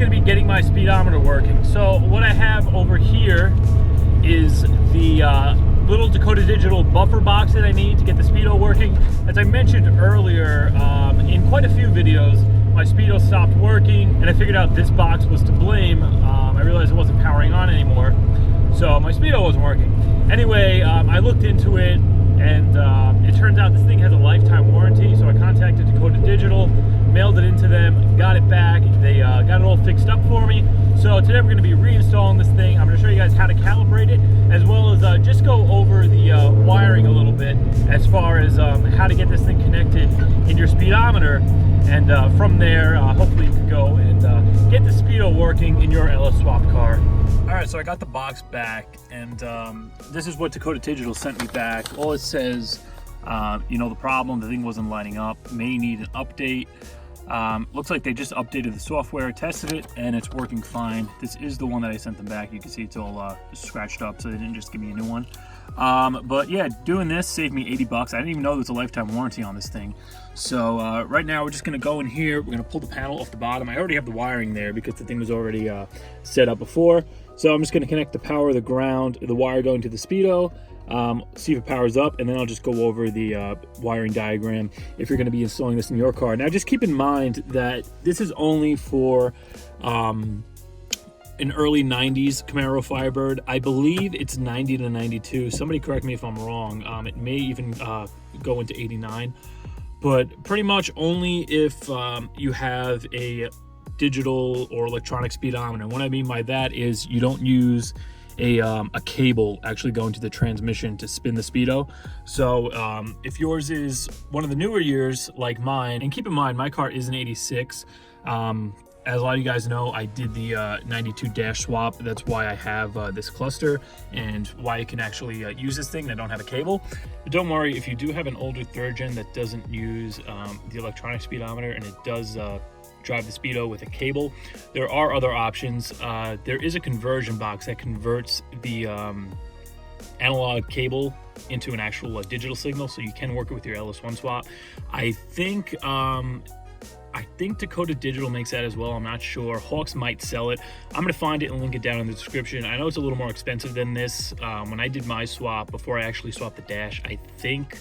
going to be getting my speedometer working. So what I have over here is the little Dakota Digital buffer box that I need to get the Speedo working. As I mentioned earlier, in quite a few videos, my Speedo stopped working, and I figured out this box was to blame. I realized it wasn't powering on anymore, so my Speedo wasn't working. Anyway, I looked into it, and it turns out this thing has a lifetime warranty, so I contacted Dakota Digital, mailed it into them, got it back. They got it all fixed up for me. So today we're going to be reinstalling this thing. I'm going to show you guys how to calibrate it, as well as just go over the wiring a little bit as far as how to get this thing connected in your speedometer. And from there, hopefully you can go and get the Speedo working in your LS swap car. All right, so I got the box back, and this is what Dakota Digital sent me back. All it says, you know, the problem, the thing wasn't lining up, may need an update. Looks like they just updated the software, tested it, and it's working fine. This is the one that I sent them back. You can see it's all scratched up, so they didn't just give me a new one. But yeah, doing this saved me 80 bucks. I didn't even know there was a lifetime warranty on this thing. So right now we're just gonna go in here. We're gonna pull the panel off the bottom. I already have the wiring there because the thing was already set up before. So I'm just gonna connect the power, the ground, the wire going to the Speedo, see if it powers up, and then I'll just go over the wiring diagram if you're gonna be installing this in your car. Now just keep in mind that this is only for an early 90s Camaro Firebird. I believe it's 90 to 92. Somebody correct me if I'm wrong. It may even go into 89, but pretty much only if you have a digital or electronic speedometer. And what I mean by that is you don't use a cable actually going to the transmission to spin the Speedo. So if yours is one of the newer years like mine, and keep in mind my car is an 86, as a lot of you guys know, I did the 92 dash swap. That's why I have this cluster and why I can actually use this thing. I don't have a cable. But don't worry, if you do have an older third gen that doesn't use the electronic speedometer and it does drive the Speedo with a cable, there are other options. There is a conversion box that converts the analog cable into an actual digital signal, so you can work it with your LS1 swap. I think Dakota Digital makes that as well. I'm not sure. Hawks might sell it. I'm going to find it and link it down in the description. I know it's a little more expensive than this. When I did my swap, before I actually swapped the dash, I think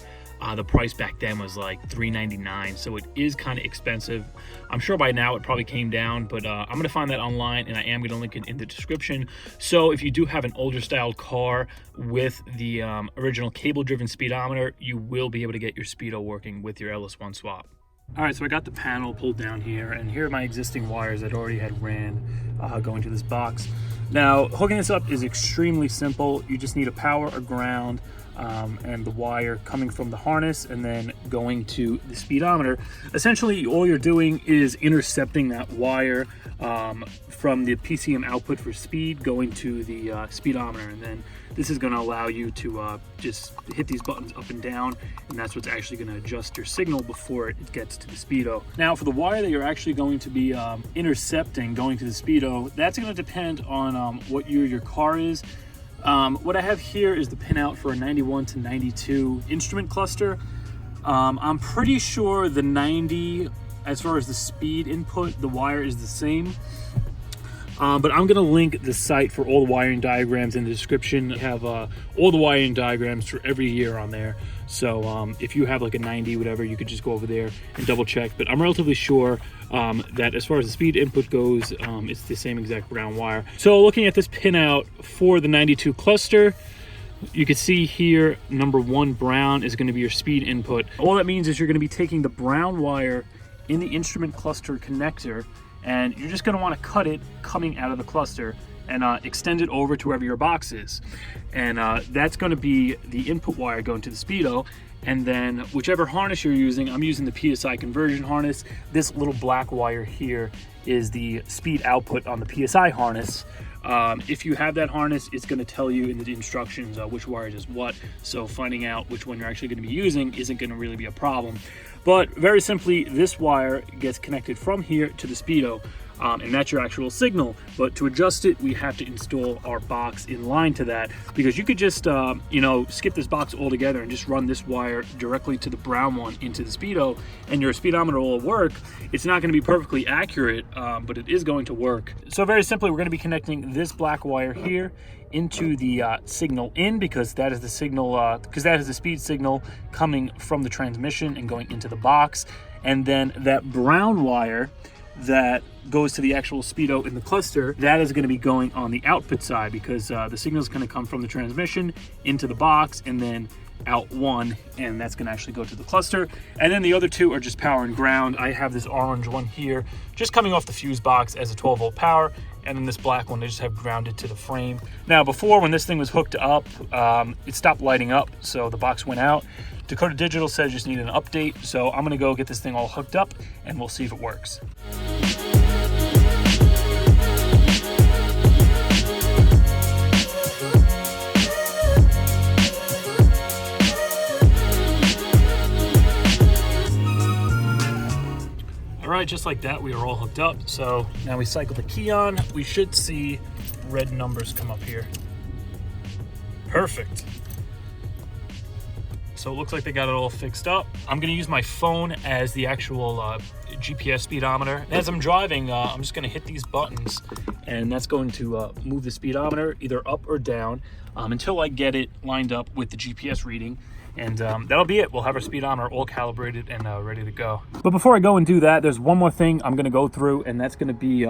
the price back then was like $3.99, so it is kind of expensive. I'm sure by now it probably came down, but I'm going to find that online, and I am going to link it in the description. So if you do have an older style car with the original cable-driven speedometer, you will be able to get your Speedo working with your LS1 swap. All right, so I got the panel pulled down here, and here are my existing wires that already had ran going to this box. Now, hooking this up is extremely simple. You just need a power, a ground, and the wire coming from the harness and then going to the speedometer. Essentially, all you're doing is intercepting that wire from the PCM output for speed going to the speedometer, and then this is going to allow you to just hit these buttons up and down, and that's what's actually going to adjust your signal before it gets to the Speedo. Now, for the wire that you're actually going to be intercepting going to the Speedo, that's going to depend on what year your car is. What I have here is the pinout for a 91 to 92 instrument cluster. I'm pretty sure the 90, as far as the speed input, the wire is the same. But I'm going to link the site for all the wiring diagrams in the description. I have all the wiring diagrams for every year on there. So if you have like a 90, whatever, you could just go over there and double check. But I'm relatively sure that as far as the speed input goes, it's the same exact brown wire. So looking at this pinout for the 92 cluster, you can see here, number 1 brown is going to be your speed input. All that means is you're going to be taking the brown wire in the instrument cluster connector, and you're just going to want to cut it coming out of the cluster and extend it over to wherever your box is. And that's going to be the input wire going to the Speedo. And then whichever harness you're using, I'm using the PSI conversion harness. This little black wire here is the speed output on the PSI harness. If you have that harness, it's going to tell you in the instructions which wire does what. So finding out which one you're actually going to be using isn't going to really be a problem. But very simply, this wire gets connected from here to the Speedo. and that's your actual signal. But to adjust it, we have to install our box in line to that, because you could just you know, skip this box altogether and just run this wire directly to the brown one into the Speedo, and your speedometer will work. It's not going to be perfectly accurate, but it is going to work. So very simply, we're going to be connecting this black wire here into the signal in, because that is the signal, because that is the speed signal coming from the transmission and going into the box. And then that brown wire that goes to the actual Speedo in the cluster, that is going to be going on the output side, because the signal is going to come from the transmission into the box and then out one, and that's going to actually go to the cluster. And then the other two are just power and ground. I have this orange one here just coming off the fuse box as a 12-volt power, and then this black one I just have grounded to the frame. Now before, when this thing was hooked up, it stopped lighting up, so the box went out. Dakota Digital said just need an update, so I'm going to go get this thing all hooked up and we'll see if it works. All right, just like that, we are all hooked up. So now we cycle the key on. We should see red numbers come up here. Perfect. So it looks like they got it all fixed up. I'm gonna use my phone as the actual GPS speedometer. As I'm driving, I'm just gonna hit these buttons, and that's going to move the speedometer either up or down until I get it lined up with the GPS reading. And that'll be it. We'll have our speedometer all calibrated and ready to go. But before I go and do that, there's one more thing I'm gonna go through, and that's gonna be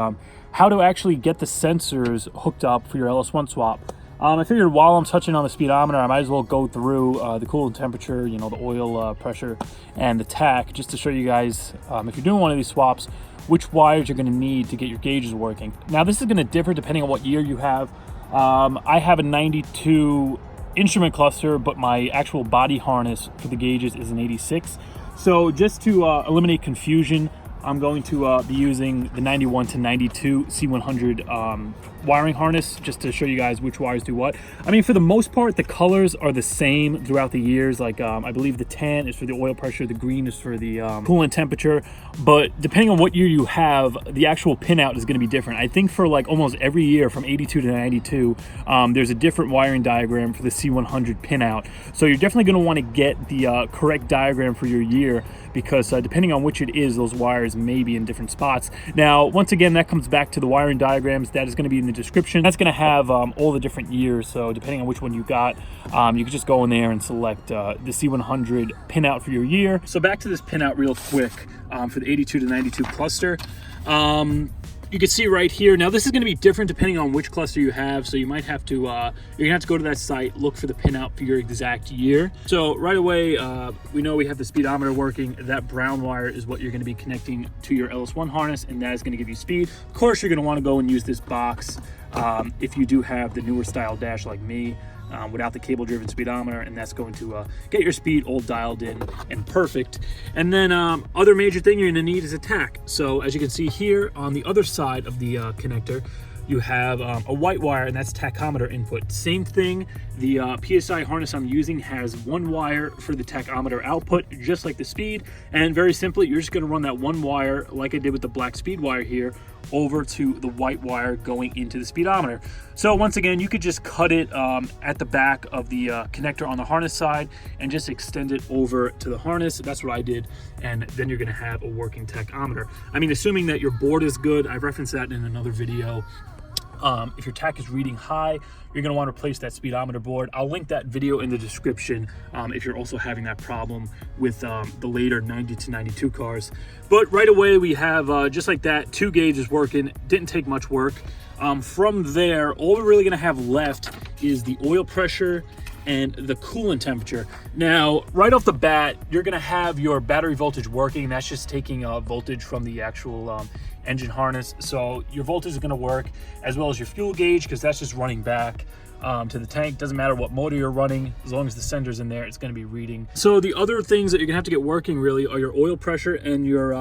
how to actually get the sensors hooked up for your LS1 swap. I figured while I'm touching on the speedometer, I might as well go through the coolant temperature, you know, the oil pressure, and the tach, just to show you guys, if you're doing one of these swaps, which wires you're gonna need to get your gauges working. Now, this is gonna differ depending on what year you have. I have a 92 instrument cluster, but my actual body harness for the gauges is an 86. So just to eliminate confusion, I'm going to be using the 91 to 92 C100 wiring harness, just to show you guys which wires do what. I mean, for the most part, the colors are the same throughout the years. Like, I believe the tan is for the oil pressure, the green is for the coolant temperature. But depending on what year you have, the actual pinout is going to be different. I think for like almost every year from 82 to 92, there's a different wiring diagram for the C100 pinout. So you're definitely going to want to get the correct diagram for your year, because depending on which it is, those wires may be in different spots. Now, once again, that comes back to the wiring diagrams. That is going to be in the description. That's going to have all the different years. So depending on which one you got, you can just go in there and select the C100 pinout for your year. So back to this pinout real quick for the 82 to 92 cluster. You can see right here. Now, this is going to be different depending on which cluster you have. So you might have to, you're gonna have to go to that site, look for the pinout for your exact year. So right away, we know we have the speedometer working. That brown wire is what you're going to be connecting to your LS1 harness, and that is going to give you speed. Of course, you're going to want to go and use this box if you do have the newer style dash like me, without the cable driven speedometer, and that's going to get your speed all dialed in and perfect. And then other major thing you're going to need is a tach. So as you can see here on the other side of the connector, you have a white wire, and that's tachometer input. Same thing, the PSI harness I'm using has one wire for the tachometer output, just like the speed. And very simply, you're just going to run that one wire, like I did with the black speed wire here, over to the white wire going into the speedometer. So once again, you could just cut it at the back of the connector on the harness side and just extend it over to the harness. That's what I did, and then you're going to have a working tachometer. I mean, assuming that your board is good. I've referenced that in another video. If your tach is reading high, you're going to want to replace that speedometer board. I'll link that video in the description if you're also having that problem with the later 90 to 92 cars. But right away, we have, just like that, 2 gauges working. Didn't take much work. From there, all we're really going to have left is the oil pressure and the coolant temperature. Now, right off the bat, you're going to have your battery voltage working. That's just taking voltage from the actual engine harness. So your voltage is going to work, as well as your fuel gauge, because that's just running back to the tank. Doesn't matter what motor you're running, as long as the sender's in there, it's going to be reading. So the other things that you're going to have to get working really are your oil pressure and your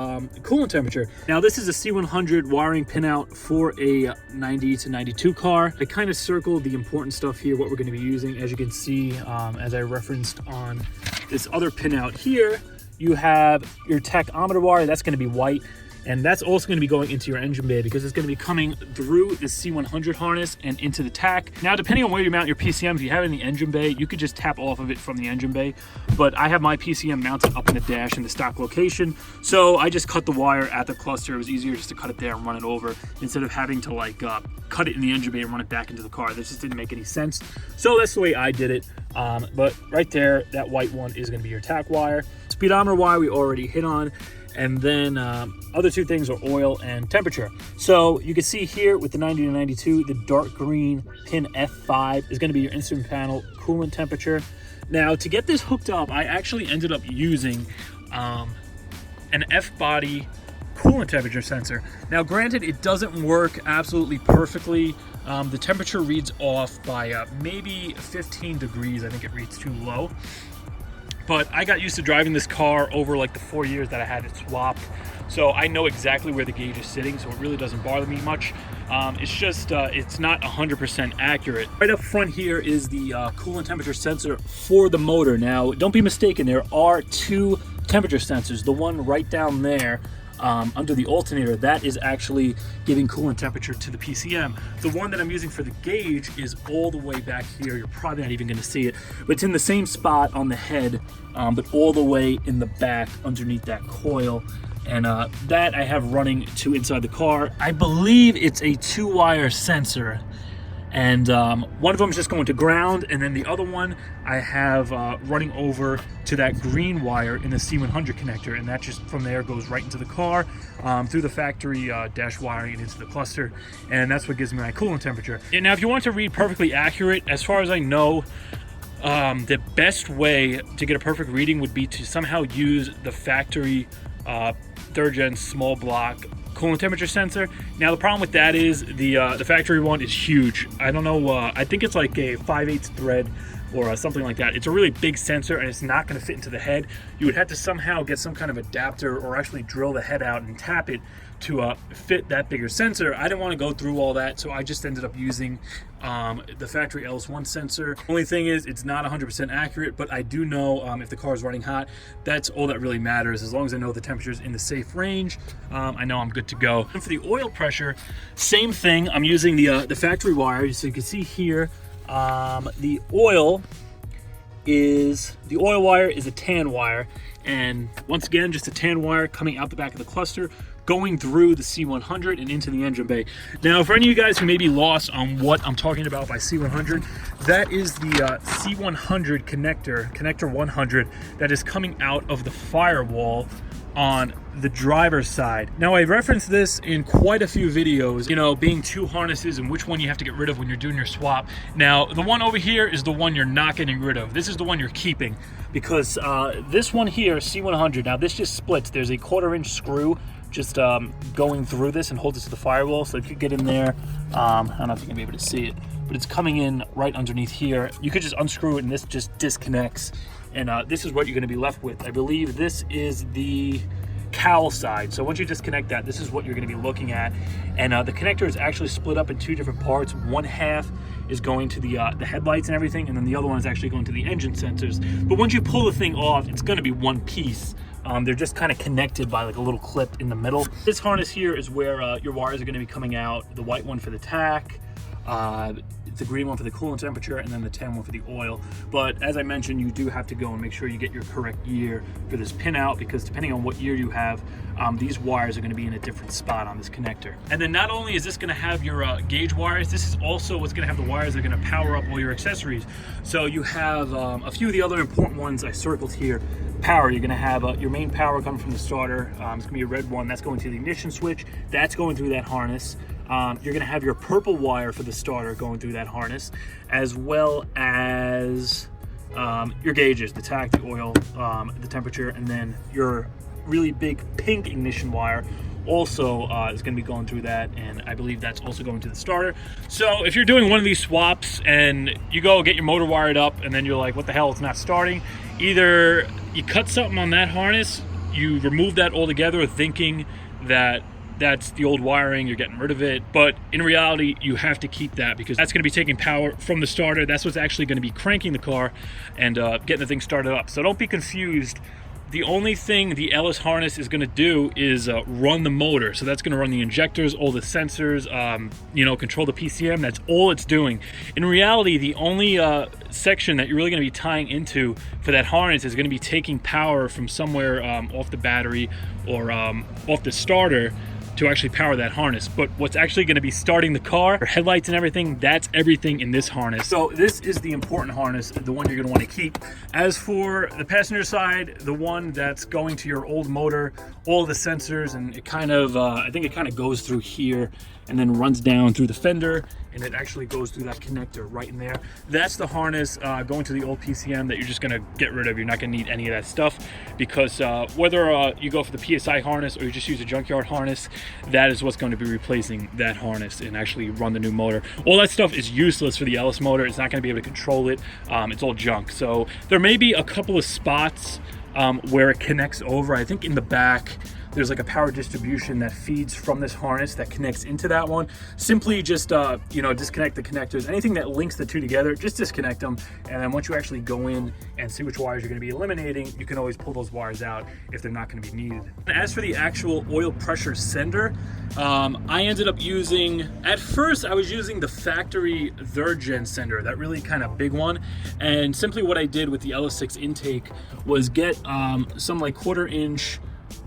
coolant temperature. Now, this is a C100 wiring pinout for a 90 to 92 car. I kind of circled the important stuff here, what we're going to be using. As you can see, as I referenced on this other pinout here, you have your tachometer wire. That's going to be white. And that's also going to be going into your engine bay because it's going to be coming through the C100 harness and into the tack. Now, depending on where you mount your PCM, if you have it in the engine bay, you could just tap off of it from the engine bay. But I have my PCM mounted up in the dash in the stock location. So I just cut the wire at the cluster. It was easier just to cut it there and run it over instead of having to like cut it in the engine bay and run it back into the car. This just didn't make any sense. So that's the way I did it. But right there, that white one is going to be your tack wire. Speedometer wire we already hit on. And then other two things are oil and temperature. So you can see here with the 90 to 92, the dark green pin F5 is going to be your instrument panel coolant temperature. Now to get this hooked up, I actually ended up using an F-body coolant temperature sensor. Now granted, it doesn't work absolutely perfectly. The temperature reads off by maybe 15 degrees. I think it reads too low. But I got used to driving this car over like the 4 years that I had it swapped. So I know exactly where the gauge is sitting, so it really doesn't bother me much. It's just, it's not 100% accurate. Right up front here is the coolant temperature sensor for the motor. Now, don't be mistaken, there are two temperature sensors. The one right down there under the alternator, that is actually giving coolant temperature to the PCM. The one that I'm using for the gauge is all the way back here. You're probably not even going to see it, but it's in the same spot on the head, but all the way in the back underneath that coil. And that I have running to inside the car. I believe it's a 2-wire sensor. And one of them is just going to ground, and then the other one I have running over to that green wire in the C100 connector, and that just from there goes right into the car through the factory dash wiring and into the cluster, and that's what gives me my coolant temperature. And now if you want to read perfectly accurate, as far as I know, the best way to get a perfect reading would be to somehow use the factory 3rd gen small block coolant temperature sensor. Now the problem with that is the factory one is huge. I don't know, I think it's like a 5/8 thread or something like that. It's a really big sensor and it's not going to fit into the head. You would have to somehow get some kind of adapter or actually drill the head out and tap it to fit that bigger sensor. I didn't want to go through all that, so I just ended up using the factory LS1 sensor. Only thing is, it's not 100% accurate, but I do know if the car is running hot, that's all that really matters. As long as I know the temperature is in the safe range, I know I'm good to go. And for the oil pressure, same thing. I'm using the factory wire. So you can see here, the oil wire is a tan wire, and once again, just a tan wire coming out the back of the cluster, going through the C100 and into the engine bay. Now, for any of you guys who may be lost on what I'm talking about by C100, that is the C100 connector 100, that is coming out of the firewall on the driver's side. Now, I referenced this in quite a few videos, you know, being two harnesses and which one you have to get rid of when you're doing your swap. Now, the one over here is the one you're not getting rid of. This is the one you're keeping, because this one here, C100, now this just splits. There's a 1/4-inch screw just going through this and holds it to the firewall, so if you get in there, I don't know if you can be able to see it, but it's coming in right underneath here. You could just unscrew it and this just disconnects, and this is what you're going to be left with. I believe this is the cowl side. So once you disconnect that, this is what you're going to be looking at. And the connector is actually split up in two different parts. One half is going to the headlights and everything, and then the other one is actually going to the engine sensors. But once you pull the thing off, it's going to be one piece. They're just kind of connected by like a little clip in the middle. This harness here is where your wires are going to be coming out. The white one for the tack, the green one for the coolant temperature, and then the tan one for the oil. But as I mentioned, you do have to go and make sure you get your correct year for this pin out, because depending on what year you have, these wires are going to be in a different spot on this connector. And then not only is this going to have your gauge wires, this is also what's going to have the wires that are going to power up all your accessories. So you have a few of the other important ones I circled here. Power, you're going to have your main power coming from the starter. It's going to be a red one. That's going to the ignition switch. That's going through that harness. You're going to have your purple wire for the starter going through that harness, as well as your gauges, the tack, the oil, the temperature, and then your really big pink ignition wire also is going to be going through that, and I believe that's also going to the starter. So if you're doing one of these swaps and you go get your motor wired up and then you're like, what the hell, it's not starting, either you cut something on that harness, you remove that altogether thinking that that's the old wiring, you're getting rid of it, but in reality you have to keep that, because that's going to be taking power from the starter. That's what's actually going to be cranking the car and getting the thing started up. So don't be confused the only thing the Ellis harness is going to do is run the motor. So that's going to run the injectors, all the sensors, you know, control the PCM. That's all it's doing. In reality, the only section that you're really going to be tying into for that harness is going to be taking power from somewhere off the battery or off the starter to actually power that harness. But what's actually going to be starting the car, headlights and everything, that's everything in this harness. So this is the important harness, the one you're going to want to keep. As for the passenger side, the one that's going to your old motor, all the sensors, and it kind of, I think it kind of goes through here and then runs down through the fender, and it actually goes through that connector right in there. That's the harness going to the old PCM that you're just gonna get rid of. You're not gonna need any of that stuff, because whether you go for the PSI harness or you just use a junkyard harness, that is what's going to be replacing that harness and actually run the new motor. All that stuff is useless for the Ellis motor. It's not gonna be able to control it. It's all junk. So there may be a couple of spots where it connects over. I think in the back, there's like a power distribution that feeds from this harness that connects into that one. Simply just, you know, disconnect the connectors. Anything that links the two together, just disconnect them. And then once you actually go in and see which wires you're gonna be eliminating, you can always pull those wires out if they're not gonna be needed. As for the actual oil pressure sender, I ended up using, at first I was using the factory 3rd gen sender, that really kind of big one. And simply what I did with the LS6 intake was get some like 1/4 inch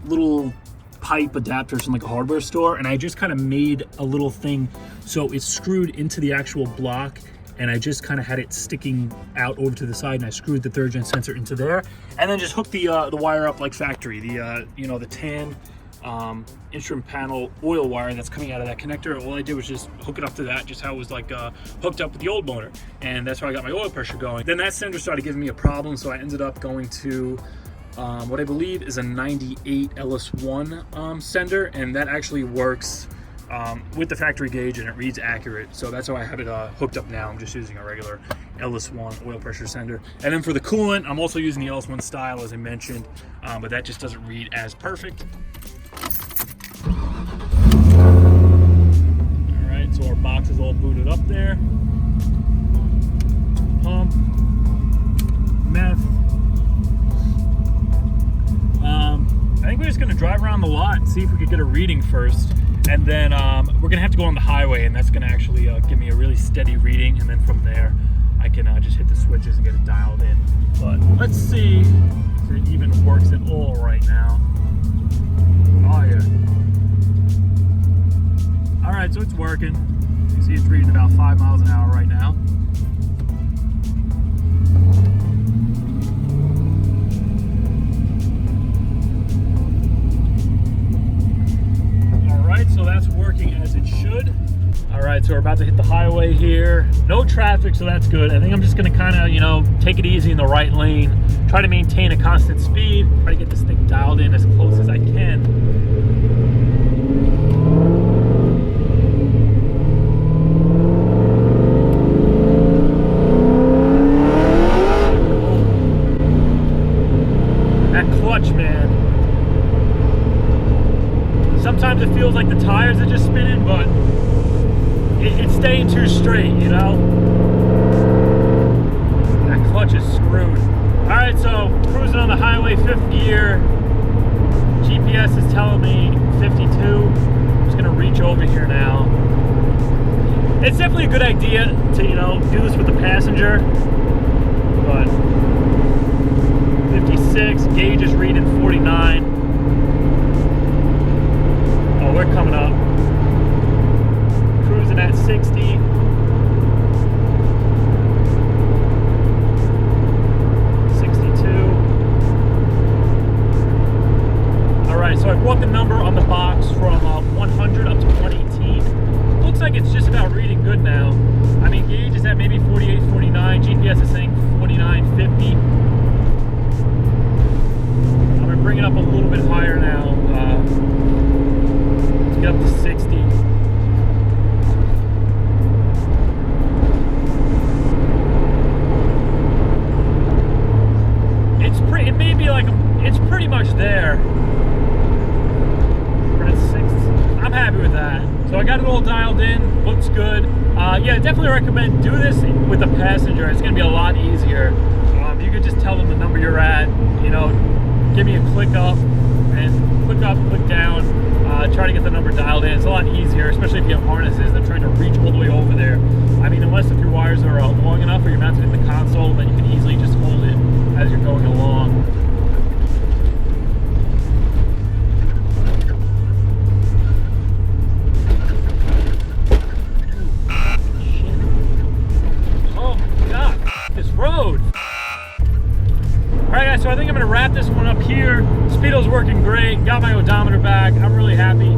little pipe adapters from like a hardware store, and I just kind of made a little thing so it's screwed into the actual block, and I just kind of had it sticking out over to the side, and I screwed the 3rd gen sensor into there, and then just hooked the wire up like factory, the you know, the tan instrument panel oil wire that's coming out of that connector. All I did was just hook it up to that, just how it was like hooked up with the old motor, and that's how I got my oil pressure going. Then that sender started giving me a problem, so I ended up going to what I believe is a 98 LS1 sender, and that actually works with the factory gauge, and it reads accurate. So that's how I have it hooked up now. I'm just using a regular LS1 oil pressure sender. And then for the coolant, I'm also using the LS1 style, as I mentioned, but that just doesn't read as perfect. All right, so our box is all booted up there. Pump, meth. I think we're just gonna drive around the lot and see if we could get a reading first, and then we're gonna have to go on the highway, and that's gonna actually give me a really steady reading, and then from there I can just hit the switches and get it dialed in. But let's see if it even works at all right now. Oh yeah. All right, so it's working. You can see it's reading about 5 miles an hour right now. So that's working as it should. All right, so we're about to hit the highway here. No traffic, so that's good. I think I'm just gonna kind of, you know, take it easy in the right lane, try to maintain a constant speed, try to get this thing dialed in as close as I can. That clutch, man. Sometimes it feels like the tires are just spinning, but it's staying too straight, you know? That clutch is screwed. All right, so cruising on the highway, 5th gear. GPS is telling me 52. I'm just gonna reach over here now. It's definitely a good idea to, you know, do this with the passenger, but 56, gauge is reading 49. We're coming up, cruising at 60. All right, so I brought the number on the box from 100 up to 118. Looks like it's just about reading good now. I mean, gauge is at maybe 48, 49. GPS is saying 49, 50. I'm gonna bring it up a little bit higher now. Get up to 60. It may be like, it's pretty much there. We're at 6. I'm happy with that. So I got it all dialed in, looks good. Yeah, definitely recommend do this with a passenger. It's gonna be a lot easier. You could just tell them the number you're at, you know, give me a click up, click down, try to get the number dialed in. It's a lot easier, especially if you have harnesses, than trying to reach all the way over there. I mean, unless if your wires are long enough or you're mounted in the console, then you can easily just hold it as you're going along. Alright guys, so I think I'm going to wrap this one up here. Speedo's working great, got my odometer back, I'm really happy.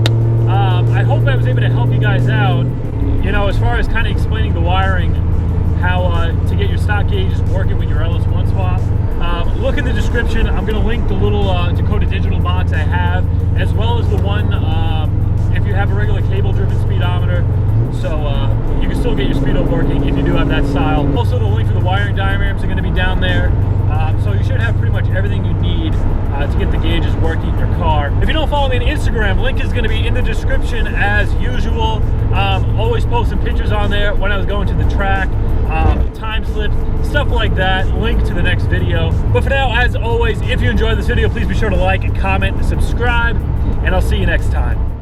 I hope I was able to help you guys out, you know, as far as kind of explaining the wiring, how to get your stock gauges working with your LS1 swap. Look in the description, I'm going to link the little Dakota digital box I have, as well as the one if you have a regular cable driven speedometer. So you can still get your Speedo working if you do have that style. Also, the link for the wiring diagrams are going to be down there. So you should have pretty much everything you need to get the gauges working in your car. If you don't follow me on Instagram, link is going to be in the description as usual. Always posting pictures on there when I was going to the track, time slips, stuff like that. Link to the next video. But for now, as always, if you enjoyed this video, please be sure to like and comment and subscribe, and I'll see you next time.